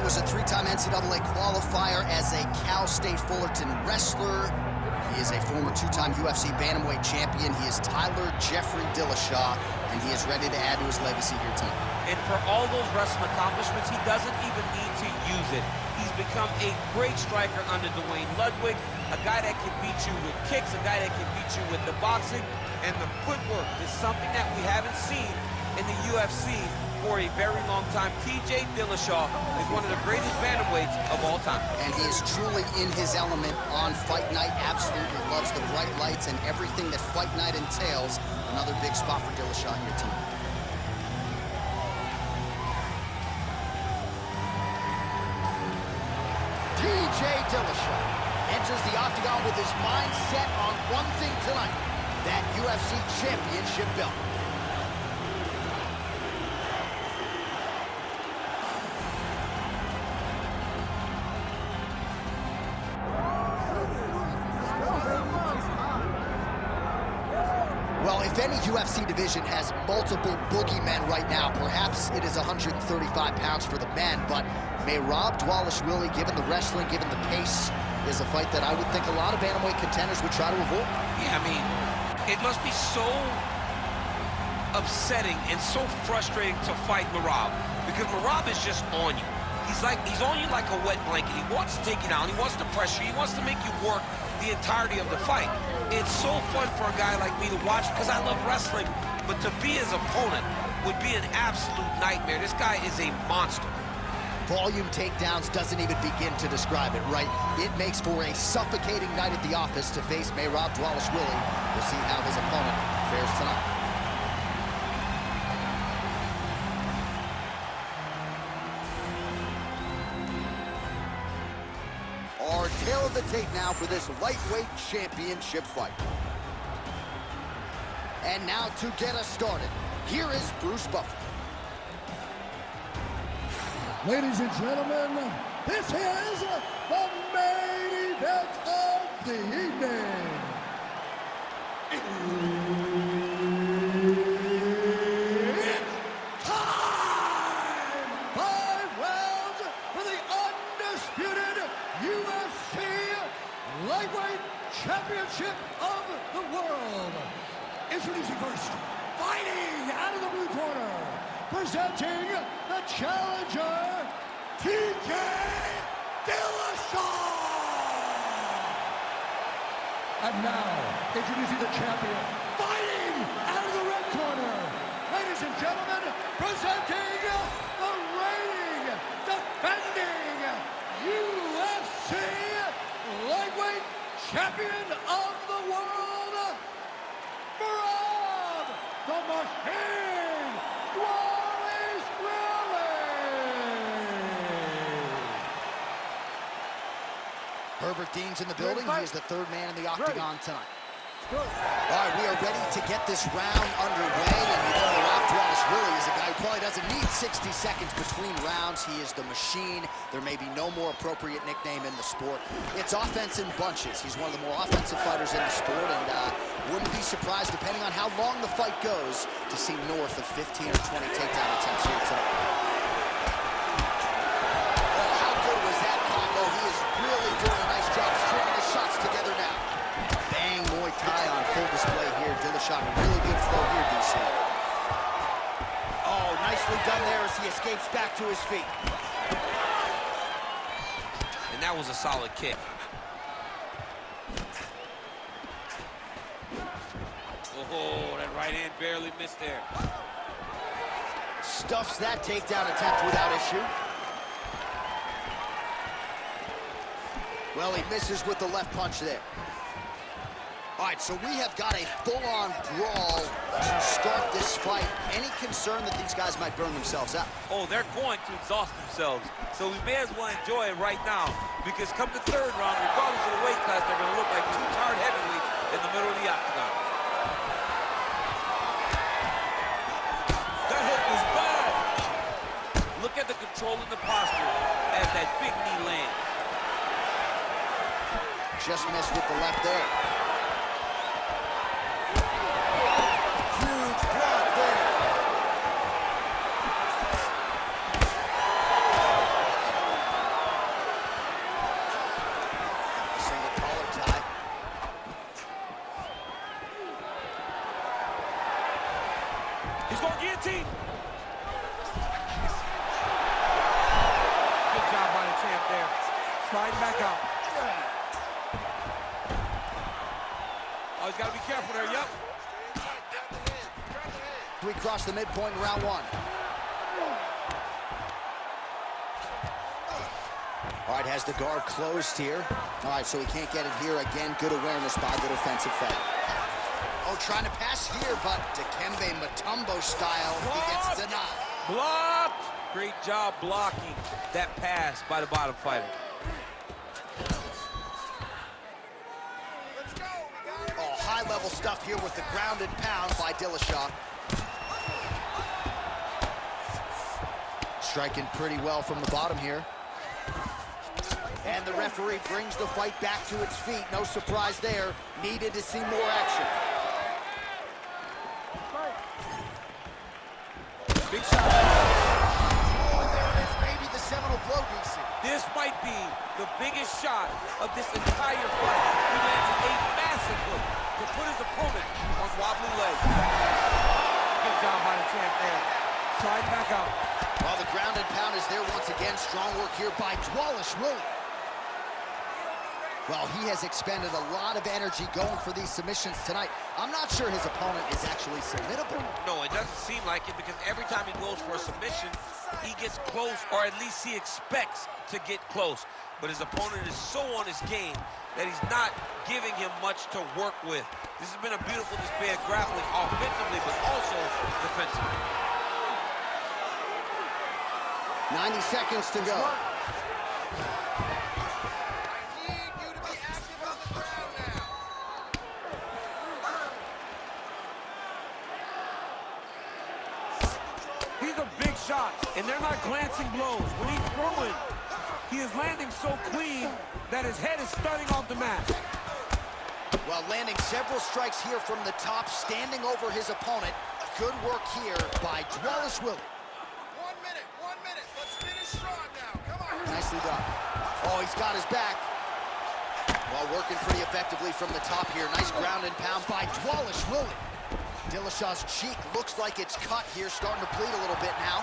was a three-time NCAA qualifier as a Cal State Fullerton wrestler. He is a former two-time UFC bantamweight champion. He is Tyler Jeffrey Dillashaw, and he is ready to add to his legacy here tonight. And for all those wrestling accomplishments, he doesn't even need to use it. He's become a great striker under Dwayne Ludwig, a guy that can beat you with kicks, a guy that can beat you with the boxing, and the footwork is something that we haven't seen in the UFC for a very long time. TJ Dillashaw is one of the greatest bantamweights of all time. And he is truly in his element on fight night. Absolutely loves the bright lights and everything that fight night entails. Another big spot for Dillashaw here tonight. TJ Dillashaw enters the octagon with his mind set on one thing tonight, that UFC championship belt. Well, if any UFC division has multiple boogeymen right now, perhaps it is 135 pounds for the men, but Merab Dvalishvili, given the wrestling, given the pace, is a fight that I would think a lot of bantamweight contenders would try to avoid. Yeah, I mean, it must be so upsetting and so frustrating to fight Merab, because Merab is just on you. He's on you like a wet blanket. He wants to take you down. He wants to pressure you. He wants to make you work the entirety of the fight. It's so fun for a guy like me to watch because I love wrestling, but to be his opponent would be an absolute nightmare. This guy is a monster. Volume takedowns doesn't even begin to describe it, right? It makes for a suffocating night at the office to face Merab Dvalishvili. We'll see how his opponent fares tonight. Our tail of the tape now for this lightweight championship fight. And now to get us started, here is Bruce Buffer. Ladies and gentlemen, this is the main event of the evening. It's time! 5 rounds for the undisputed UFC Lightweight Championship of the World. Introducing first, fighting out of the blue corner, presenting the challenger, TJ Dillashaw! And now, introducing the champion, fighting out of the red corner, ladies and gentlemen, presenting the reigning, defending UFC Lightweight Champion of the World, Merab the Machine Dvalishvili! Herbert Dean's in the building. He is the third man in the octagon tonight. All right, we are ready to get this round underway, and you know Merab Dvalishvili is a guy who probably doesn't need 60 seconds between rounds. He is the machine. There may be no more appropriate nickname in the sport. It's offense in bunches. He's one of the more offensive fighters in the sport, and wouldn't be surprised, depending on how long the fight goes, to see north of 15 or 20 takedown attempts here tonight. Oh, how good was that combo? He is really doing a nice job stringing his shots together now. Bang, Muay Thai on full display here. Dillashaw, really good flow here, DC. Oh, nicely done there as he escapes back to his feet. And that was a solid kick. Oh, that right hand barely missed there. Stuffs that takedown attempt without issue. Well, he misses with the left punch there. All right, so we have got a full-on brawl to start this fight. Any concern that these guys might burn themselves out? Oh, they're going to exhaust themselves. So we may as well enjoy it right now, because come the third round, regardless of the weight class, they're going to look like two tired heavyweights in the middle of the octagon. That hook was bad. Look at the control and the posture as that big knee lands. Just missed with the left there. Huge block there. guillotine. Good job by the champ there. Sliding back out. Oh, he's got to be careful there, yep. We cross the midpoint in round one. All right, has the guard closed here. All right, so he can't get it here. Again, good awareness by the defensive fight. Oh, trying to pass here, but Dikembe Mutombo style, he gets denied. Blocked. Great job blocking that pass by the bottom fighter. Oh, high-level stuff here with the ground and pound by Dillashaw. Striking pretty well from the bottom here. And the referee brings the fight back to its feet. No surprise there. Needed to see more action. Big shot. Oh, and there it is, maybe the seminal blow, DC. This might be the biggest shot of this entire fight. He lands a massive hook to put his opponent on wobbly legs. Good job by the champ there. Slide back out. Well, the ground and pound is there once again. Strong work here by Dvalishvili. Well, he has expended a lot of energy going for these submissions tonight. I'm not sure his opponent is actually submittable. No, it doesn't seem like it, because every time he goes for a submission, he gets close, or at least he expects to get close. But his opponent is so on his game that he's not giving him much to work with. This has been a beautiful display of grappling offensively, but also defensively. 90 seconds to go. These are big shots, and they're not glancing blows. When he's throwing, he is landing so clean that his head is starting off the mat. Well, landing several strikes here from the top, standing over his opponent. Good work here by Dvalishvili. 1 minute. Let's finish strong now. Come on. Nicely done. Oh, he's got his back. Well, working pretty effectively from the top here. Nice ground and pound by Dvalishvili. Dillashaw's cheek looks like it's cut here, starting to bleed a little bit now.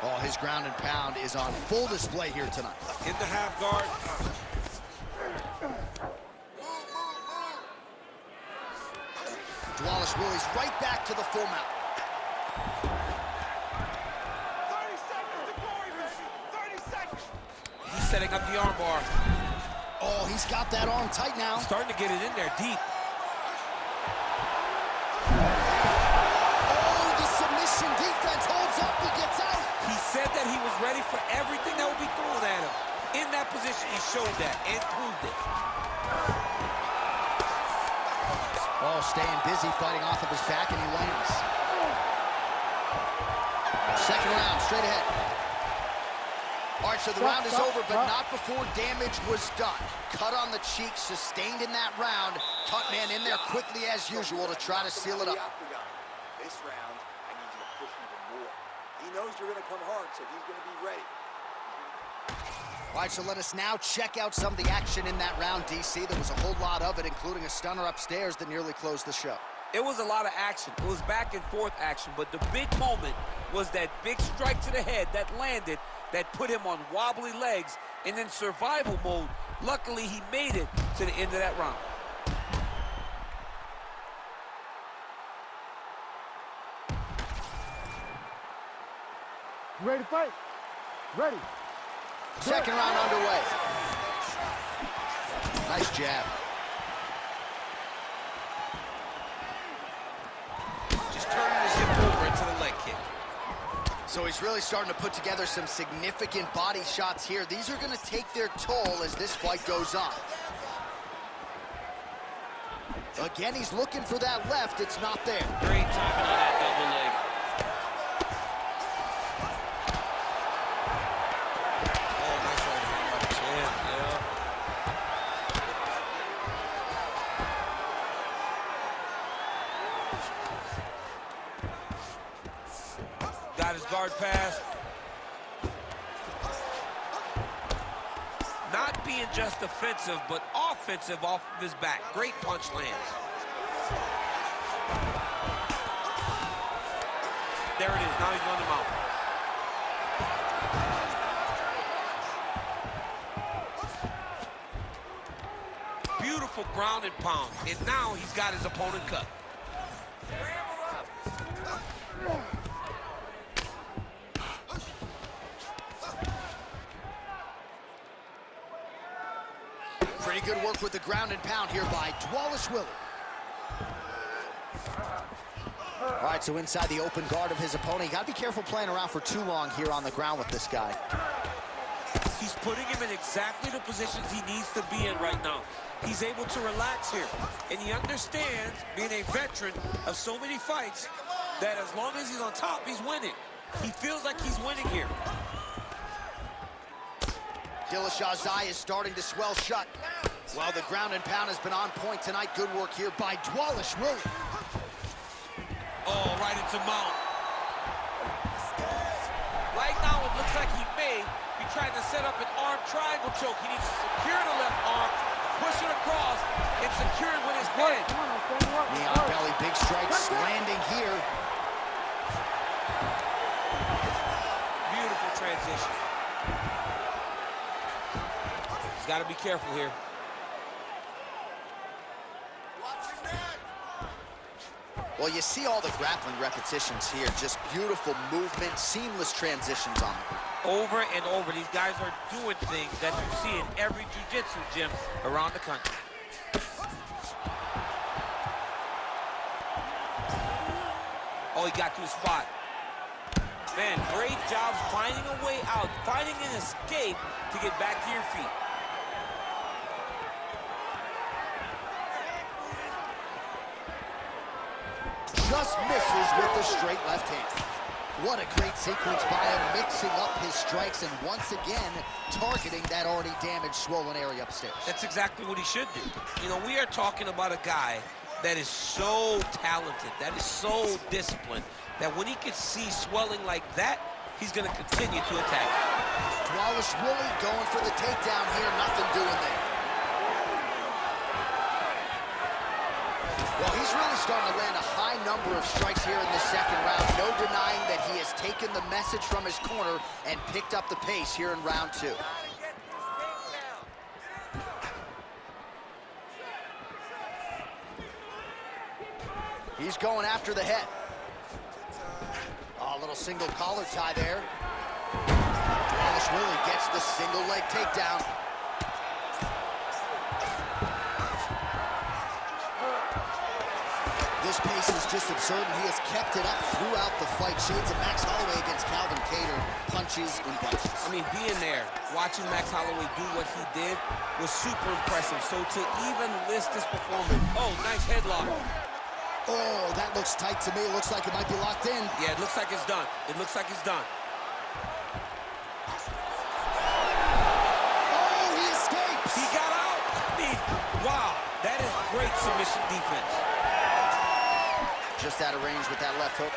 Oh, his ground and pound is on full display here tonight. In the half guard. Dvalishvili's right back to the full mount. 30 seconds to glory, baby. 30 seconds. He's setting up the armbar. Oh, he's got that arm tight now. Starting to get it in there deep. Oh, the submission defense holds up. He gets out. He said that he was ready for everything that would be thrown at him. In that position, he showed that and proved it. Oh, staying busy, fighting off of his back, and he lands. Second round, straight ahead. All right, so the round is over, but not before damage was done. Cut on the cheek, sustained in that round. Cut man in there quickly as usual to try to seal it up. This round, I need you to push even more. He knows you're going to come hard, so he's going to be ready. All right, so let us now check out some of the action in that round, DC. There was a whole lot of it, including a stunner upstairs that nearly closed the show. It was a lot of action. It was back and forth action, but the big moment was that big strike to the head that landed, that put him on wobbly legs, and in survival mode, luckily he made it to the end of that round. Ready to fight? Ready. Second round underway. Nice jab. Just turning his hip over into the leg kick. So he's really starting to put together some significant body shots here. These are going to take their toll as this fight goes on. Again, he's looking for that left. It's not there. Great timing on that double leg. Oh, nice right hand by the champ, yeah. Got his guard pass. Not being just defensive, but offensive off of his back. Great punch lands. There it is. Now he's on the mount. Beautiful ground and pound. And now he's got his opponent cut. Pretty good work with the ground and pound here by Dvalishvili. All right, so inside the open guard of his opponent. You got to be careful playing around for too long here on the ground with this guy. He's putting him in exactly the positions he needs to be in right now. He's able to relax here, and he understands, being a veteran of so many fights, that as long as he's on top, he's winning. He feels like he's winning here. Dillashaw's eye is starting to swell shut. Well, the ground and pound has been on point tonight. Good work here by Dvalishvili. Oh, right into mount. Right now, it looks like he may be trying to set up an arm triangle choke. He needs to secure the left arm, push it across, and secure it with his head. Knee on belly, big strikes landing here. Beautiful transition. He's got to be careful here. Well, you see all the grappling repetitions here. Just beautiful movement, seamless transitions on them. Over and over, these guys are doing things that you see in every jiu-jitsu gym around the country. Oh, he got to his spot. Man, great job finding a way out, finding an escape to get back to your feet. Just misses with the straight left hand. What a great sequence by him, mixing up his strikes and once again targeting that already damaged, swollen area upstairs. That's exactly what he should do. You know, we are talking about a guy that is so talented, that is so disciplined, that when he can see swelling like that, he's going to continue to attack. Dvalishvili going for the takedown here, nothing doing there. Well, he's really starting to land a high number of strikes here in the second round. No denying that he has taken the message from his corner and picked up the pace here in round two. He's going after the head. Oh, a little single collar tie there. Dvalishvili gets the single leg takedown. This pace is just absurd, and he has kept it up throughout the fight. Shades of Max Holloway against Calvin Kattar, punches and bunches. I mean, being there, watching Max Holloway do what he did was super impressive. So to even list this performance, oh, nice headlock. Oh, that looks tight to me. It looks like it might be locked in. Yeah, it looks like it's done. It looks like it's done. Oh, he escapes. He got out. I mean, wow, that is great submission defense. Just out of range with that left hook.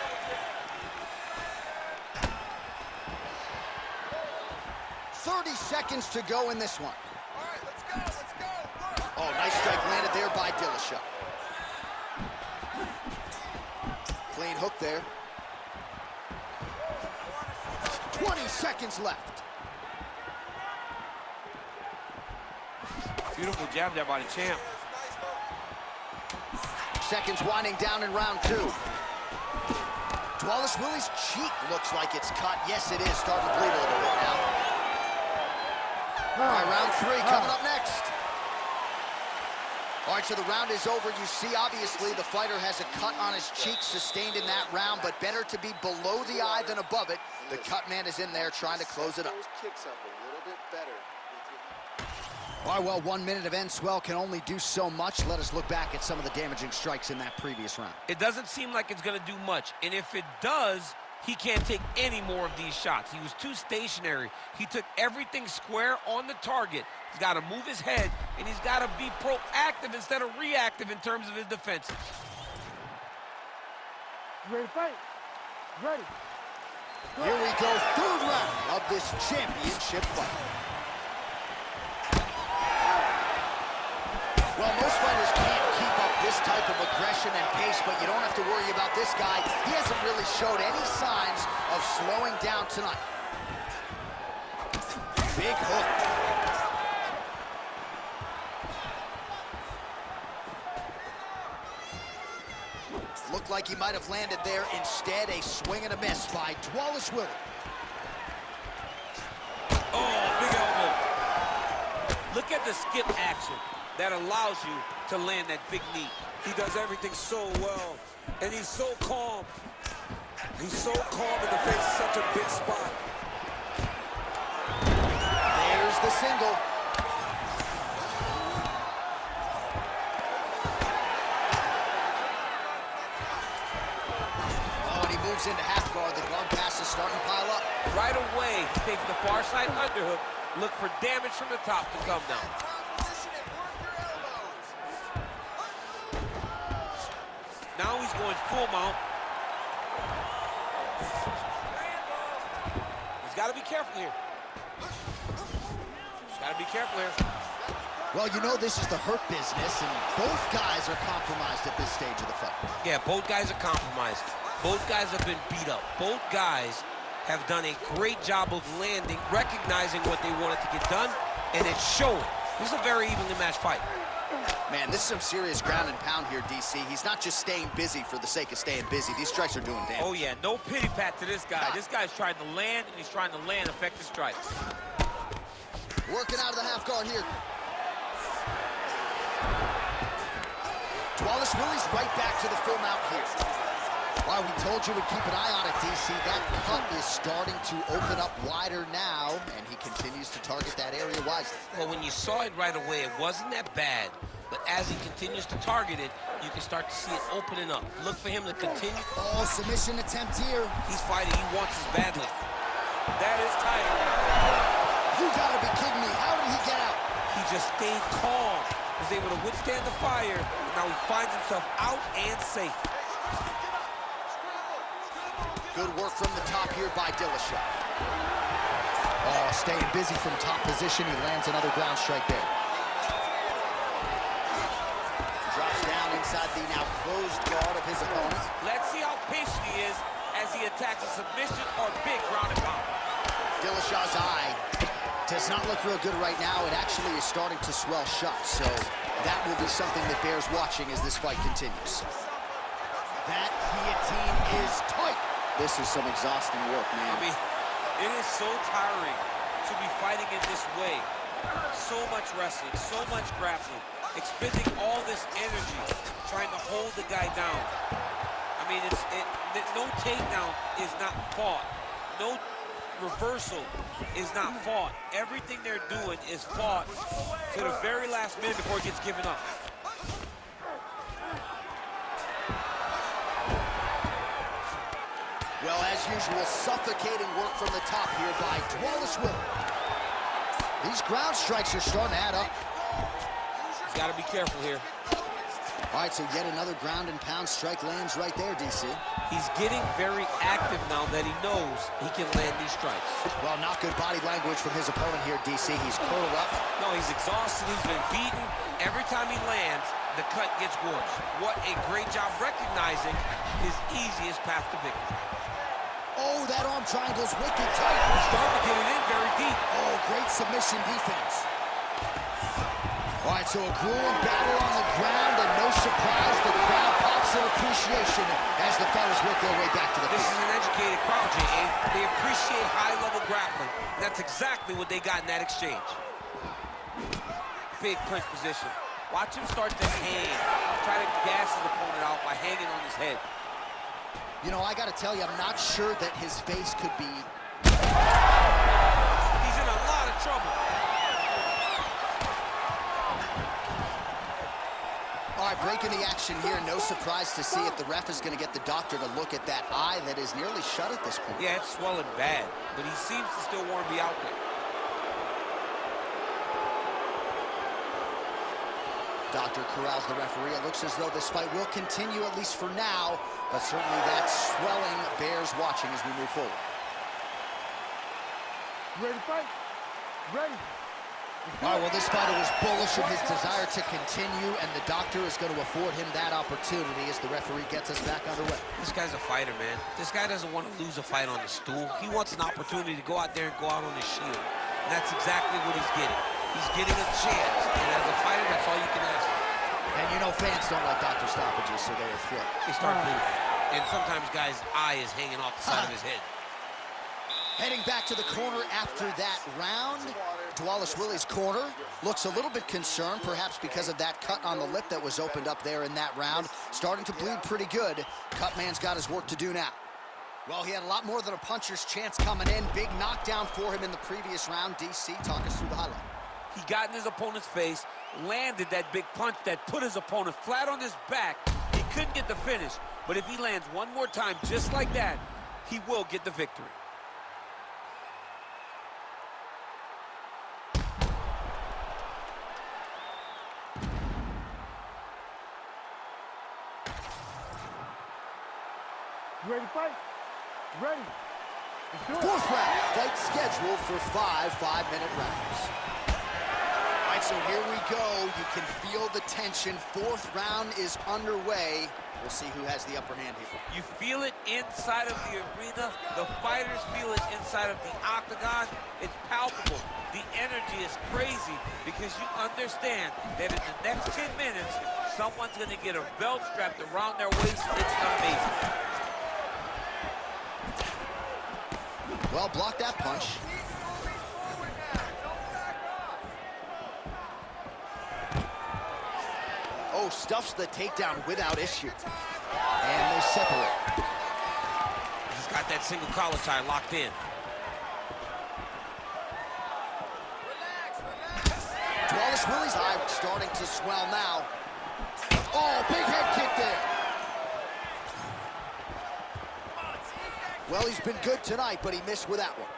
"30 seconds to go in this one. All right, let's go, let's go. Oh, nice strike landed there by Dillashaw. Clean hook there. 20 seconds left. Beautiful jab there by the champ. Seconds winding down in round two. Dvalishvili's cheek looks like it's cut. Yes, it is. Starting to bleed a little bit now. All right, round three coming up next. All right, so the round is over. You see, obviously, the fighter has a cut on his cheek sustained in that round, but better to be below the eye than above it. The cut man is in there trying to close it up. Those kicks up a little bit better. All right, well, 1 minute of end swell can only do so much. Let us look back at some of the damaging strikes in that previous round. It doesn't seem like it's going to do much, and if it does, he can't take any more of these shots. He was too stationary. He took everything square on the target. He's got to move his head, and he's got to be proactive instead of reactive in terms of his defense. Ready to fight? Ready. Here we go, third round of this championship fight. Well, most fighters can't keep up this type of aggression aggression and pace, but you don't have to worry about this guy. He hasn't really showed any signs of slowing down tonight. Big hook. Looked like he might have landed there. Instead, a swing and a miss by Dvalishvili. Oh, big elbow. Look at the skip action that allows you to land that big knee. He does everything so well, and he's so calm. He's so calm in the face of such a big spot. There's the single. Oh, and he moves into half guard. The guard pass is starting to pile up. Right away, he takes the far side underhook. Look for damage from the top to come down. Now he's going full mount. He's got to be careful here. He's got to be careful here. Well, you know this is the hurt business, and both guys are compromised at this stage of the fight. Yeah, both guys are compromised. Both guys have been beat up. Both guys have done a great job of landing, recognizing what they wanted to get done, and it's showing. This is a very evenly matched fight. Man, this is some serious ground and pound here, DC. He's not just staying busy for the sake of staying busy. These strikes are doing damage. Oh, yeah, no pity pat to this guy. This guy's trying to land, and he's trying to land effective strikes. Working out of the half guard here. Dvalishvili's right back to the full mount here. Wow, we told you we'd keep an eye on it, DC. That cut is starting to open up wider now, and he continues to target that area wisely. Well, when you saw it right away, it wasn't that bad. But as he continues to target it, you can start to see it opening up. Look for him to continue. Oh, submission attempt here. He's fighting. He wants this badly. That is tight. You gotta be kidding me. How did he get out? He just stayed calm. Was able to withstand the fire. And now he finds himself out and safe. Good work from the top here by Dillashaw. Oh, staying busy from top position. He lands another ground strike there. Drops down inside the now closed guard of his opponent. Let's see how patient he is as he attacks a submission or big ground and pound. Dillashaw's eye does not look real good right now. It actually is starting to swell shut, so that will be something that bears watching as this fight continues. That guillotine is tight. This is some exhausting work, man. I mean, it is so tiring to be fighting in this way. So much wrestling, so much grappling, expending all this energy trying to hold the guy down. I mean, no takedown is not fought. No reversal is not fought. Everything they're doing is fought to the very last minute before it gets given up. Well, as usual, suffocating work from the top here by Dvalishvili. These ground strikes are starting to add up. He's got to be careful here. All right, so yet another ground and pound strike lands right there, DC. He's getting very active now that he knows he can land these strikes. Well, not good body language from his opponent here, DC. He's curled up. No, he's exhausted. He's been beaten. Every time he lands, the cut gets worse. What a great job recognizing his easiest path to victory. Oh, that arm triangle's wicked tight. Starting to get it in very deep. Oh, great submission defense. All right, so a grueling battle on the ground, and no surprise, the crowd pops in appreciation as the fellas work their way back to the This field. is an educated crowd, J.A. They appreciate high-level grappling. That's exactly what they got in that exchange. Big clinch position. Watch him start to hang. Try to gas his opponent out by hanging on his head. You know, I got to tell you, I'm not sure that his face could be... He's in a lot of trouble. All right, breaking the action here. No surprise to see if the ref is going to get the doctor to look at that eye that is nearly shut at this point. Yeah, it's swelling bad, but he seems to still want to be out there. Doctor corrals the referee. It looks as though this fight will continue, at least for now, but certainly that swelling bears watching as we move forward. Ready to fight? Ready. All right, well, this fighter was bullish of his desire to continue, and the doctor is going to afford him that opportunity as the referee gets us back underway. This guy's a fighter, man. This guy doesn't want to lose a fight on the stool. He wants an opportunity to go out there and go out on his shield. And that's exactly what he's getting. He's getting a chance, and as a fighter, that's all you can ask for. And you know fans don't like doctor stoppages, so they will flip. They start moving. And sometimes guys' eye is hanging off the side of his head. Heading back to the corner after that round, Dvalishvili's corner looks a little bit concerned, perhaps because of that cut on the lip that was opened up there in that round. Starting to bleed pretty good. Cutman's got his work to do now. Well, he had a lot more than a puncher's chance coming in. Big knockdown for him in the previous round. DC, talk us through the highlight. He got in his opponent's face, landed that big punch that put his opponent flat on his back. He couldn't get the finish, but if he lands one more time just like that, he will get the victory. You ready to fight? Ready. Fourth round, fight scheduled for 5 5-minute rounds. All right, so here we go. You can feel the tension. Fourth round is underway. We'll see who has the upper hand here. You feel it inside of the arena. The fighters feel it inside of the octagon. It's palpable. The energy is crazy because you understand that in the next 10 minutes, someone's going to get a belt strapped around their waist. It's amazing. Well, block that punch. Oh, stuffs the takedown without issue. And they separate. He's got that single collar tie locked in. Dvalishvili's eye starting to swell now. Oh, big head kick there. Well, he's been good tonight, but he missed with that one.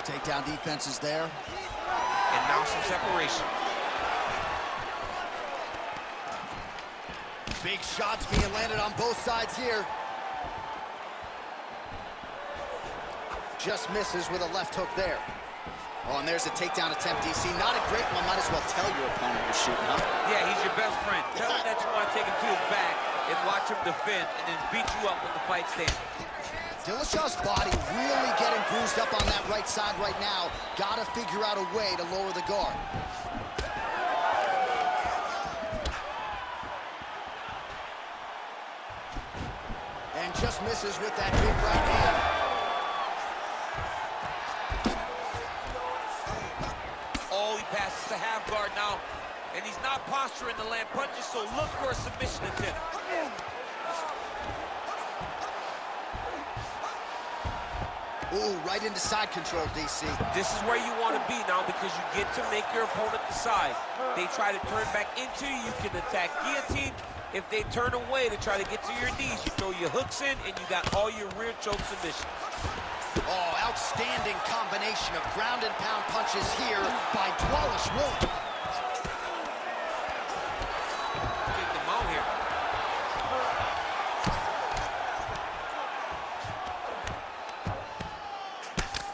Takedown defense is there. And now some separation. Big shots being landed on both sides here. Just misses with a left hook there. Oh, and there's a takedown attempt, DC. Not a great one. Might as well tell your opponent you're shooting, huh? Yeah, he's your best friend. Tell him that you want to take him to his back and watch him defend and then beat you up when the fight stands. Dillashaw's body really getting bruised up on that right side right now. Gotta figure out a way to lower the guard. And just misses with that big right hand. Oh, he passes the half guard now. And he's not posturing to land punches, so look for a submission attempt. Ooh, right into side control, DC. This is where you want to be now because you get to make your opponent decide. They try to turn back into you, you can attack guillotine. If they turn away to try to get to your knees, you throw your hooks in and you got all your rear choke submissions. Oh, outstanding combination of ground and pound punches here by Dvalishvili. Take them out here.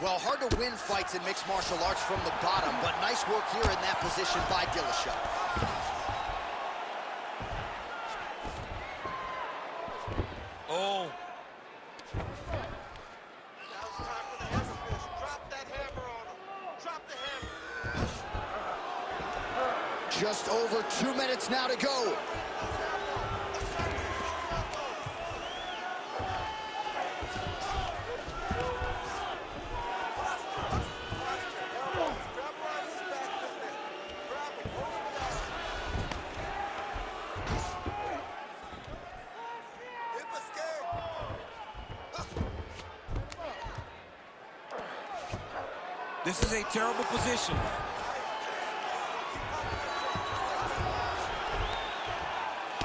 Well, hard to win fights in mixed martial arts from the bottom, but nice work here in that position by Dillashaw. Oh. Just over 2 minutes now to go. This is a terrible position.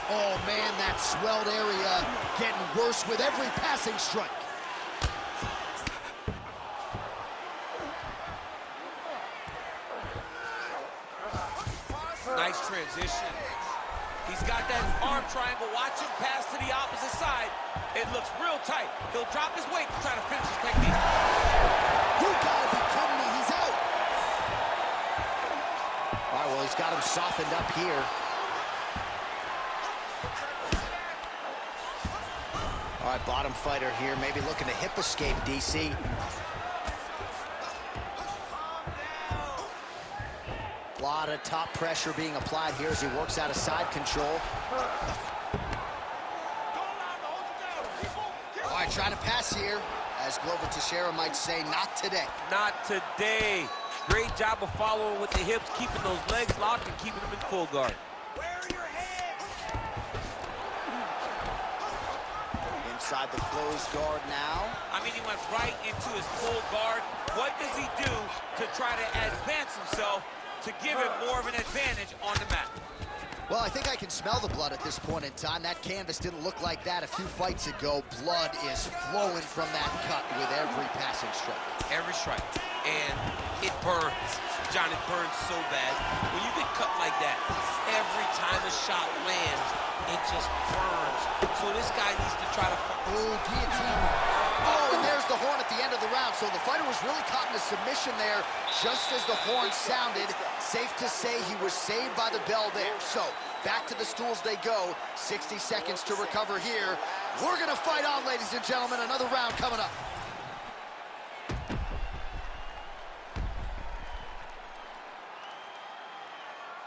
Oh, man, that swelled area getting worse with every passing strike. Nice transition. He's got that arm triangle. Watch him pass to the opposite side. It looks real tight. He'll drop his weight to try to finish his technique. You gotta softened up here. All right, bottom fighter here, maybe looking to hip escape, DC. A lot of top pressure being applied here as he works out of side control. All right, trying to pass here. As Glover Teixeira might say, not today. Not today. Great job of following with the hips, keeping those legs locked and keeping them in full guard. Where are your hands? Inside the closed guard now. I mean, he went right into his full guard. What does he do to try to advance himself to give him more of an advantage on the mat? Well, I think I can smell the blood at this point in time. That canvas didn't look like that a few fights ago. Blood is flowing from that cut with every passing strike. Every strike. And it burns. John, it burns so bad. When you get cut like that, every time a shot lands, it just burns. So this guy needs to try to... Oh, guillotine. Oh, and there's the horn at the end of the round. So the fighter was really caught in a submission there just as the horn sounded. Safe to say he was saved by the bell there. So back to the stools they go. 60 seconds to recover here. We're going to fight on, ladies and gentlemen. Another round coming up.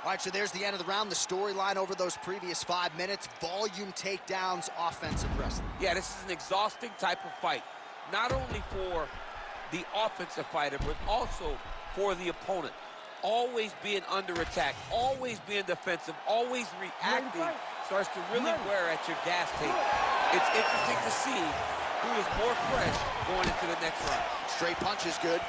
All right, so there's the end of the round. The storyline over those previous 5 minutes. Volume takedowns, offensive wrestling. Yeah, this is an exhausting type of fight. Not only for the offensive fighter, but also for the opponent. Always being under attack, always being defensive, always reacting starts to really wear at your gas tank. It's interesting to see who is more fresh going into the next round. Straight punch is good.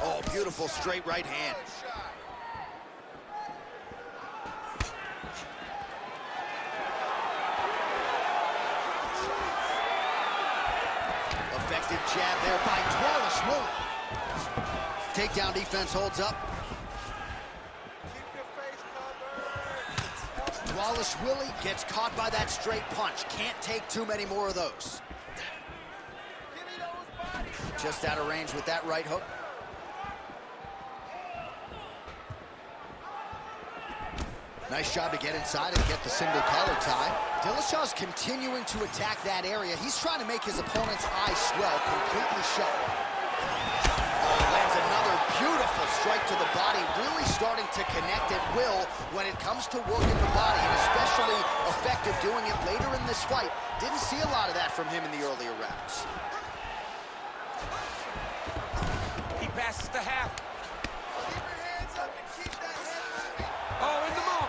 Oh, beautiful straight right hand. Effective jab there by Dvalishvili. Takedown defense holds up. Dvalishvili gets caught by that straight punch. Can't take too many more of those. Just out of range with that right hook. Nice job to get inside and get the single collar tie. Dillashaw's continuing to attack that area. He's trying to make his opponent's eyes swell, completely shut. Oh, lands another beautiful strike to the body, really starting to connect at will when it comes to working the body, and especially effective doing it later in this fight. Didn't see a lot of that from him in the earlier rounds. He passes the half. Keep your hands up and keep that head moving. Oh, in the mouth.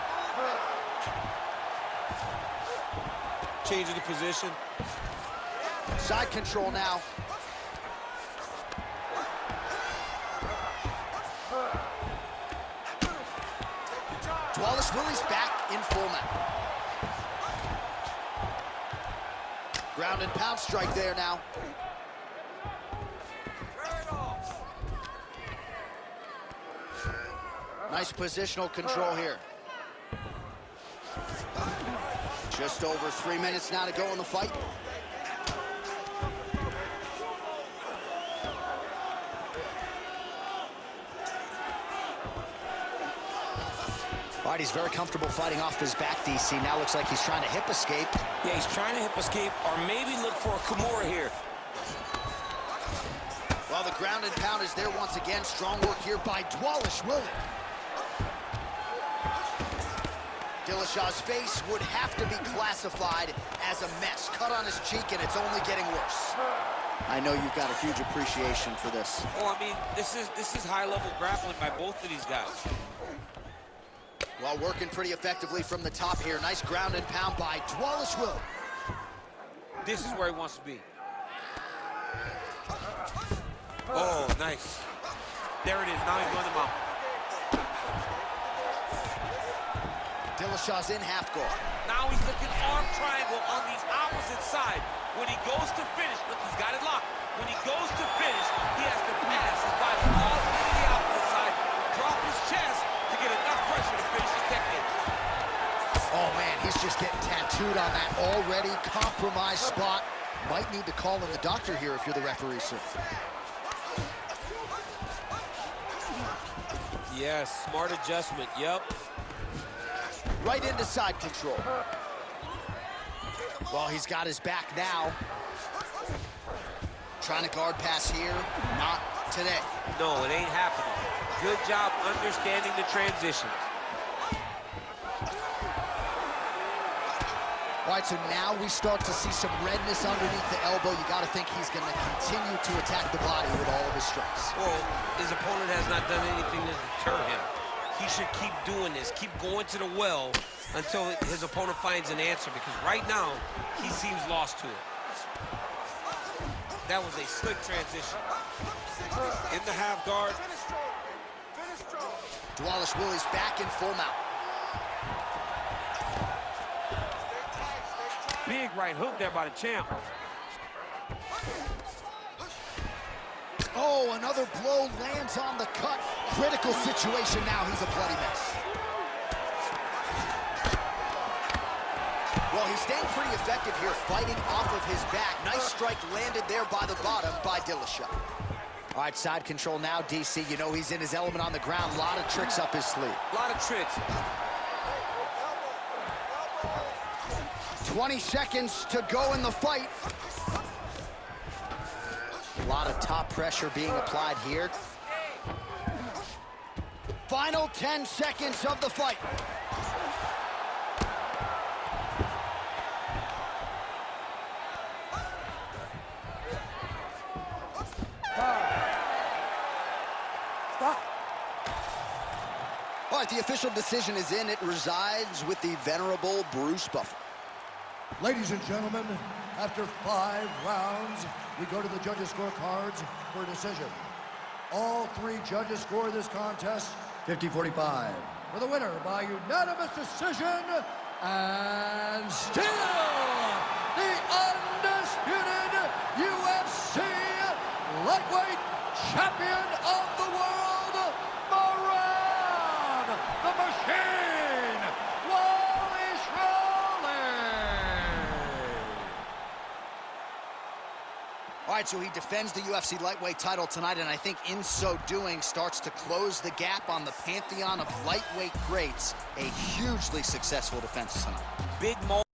Changing the position. Side control now. Dvalishvili's back in full now. Ground and pound strike there now. Nice positional control here. Just over 3 minutes now to go in the fight. All right, he's very comfortable fighting off his back, DC. Now looks like he's trying to hip escape. Yeah, he's trying to hip escape or maybe look for a Kimura here. Well, the ground and pound is there once again. Strong work here by Dvalishvili. Dillashaw's face would have to be classified as a mess. Cut on his cheek, and it's only getting worse. I know you've got a huge appreciation for this. Oh, I mean, this is high-level grappling by both of these guys. Well, working pretty effectively from the top here. Nice ground and pound by Dvalishvili. This is where he wants to be. Oh, nice. There it is. Now he's going to mount. Dillashaw's in half guard. Now he's looking arm triangle on the opposite side. When he goes to finish, look, he's got it locked. When he goes to finish, he has to pass his body all the way to the opposite side, drop his chest to get enough pressure to finish his technique. Oh, man, he's he's just getting tattooed on that already compromised spot. Might need to call in the doctor here if you're the referee, sir. Yes, smart adjustment, yep. Right into side control. Well, he's got his back now. Trying to guard pass here, not today. No, it ain't happening. Good job understanding the transitions. All right, so now we start to see some redness underneath the elbow. You got to think he's going to continue to attack the body with all of his strikes. Well, his opponent has not done anything to deter him. He should keep doing this, keep going to the well until his opponent finds an answer, because right now, he seems lost to it. That was a slick transition. In the half guard. Dvalishvili's back in full mount. Big right hook there by the champ. Oh, another blow lands on the cut. Critical situation now. He's a bloody mess. Well, he's staying pretty effective here, fighting off of his back. Nice strike landed there by the bottom by Dillashaw. All right, side control now, DC. You know he's in his element on the ground. A lot of tricks up his sleeve. A lot of tricks. 20 seconds to go in the fight. A lot of top pressure being applied here. Final 10 seconds of the fight. All right, the official decision is in. It resides with the venerable Bruce Buffer. Ladies and gentlemen, after 5 rounds, we go to the judges' scorecards for a decision. All 3 judges score this contest 50-45. For the winner by unanimous decision, and still the undisputed UFC lightweight champion of the world, Merab, the Machine, All right, so he defends the UFC lightweight title tonight, and I think in so doing starts to close the gap on the pantheon of lightweight greats. A hugely successful defense tonight. Big moment.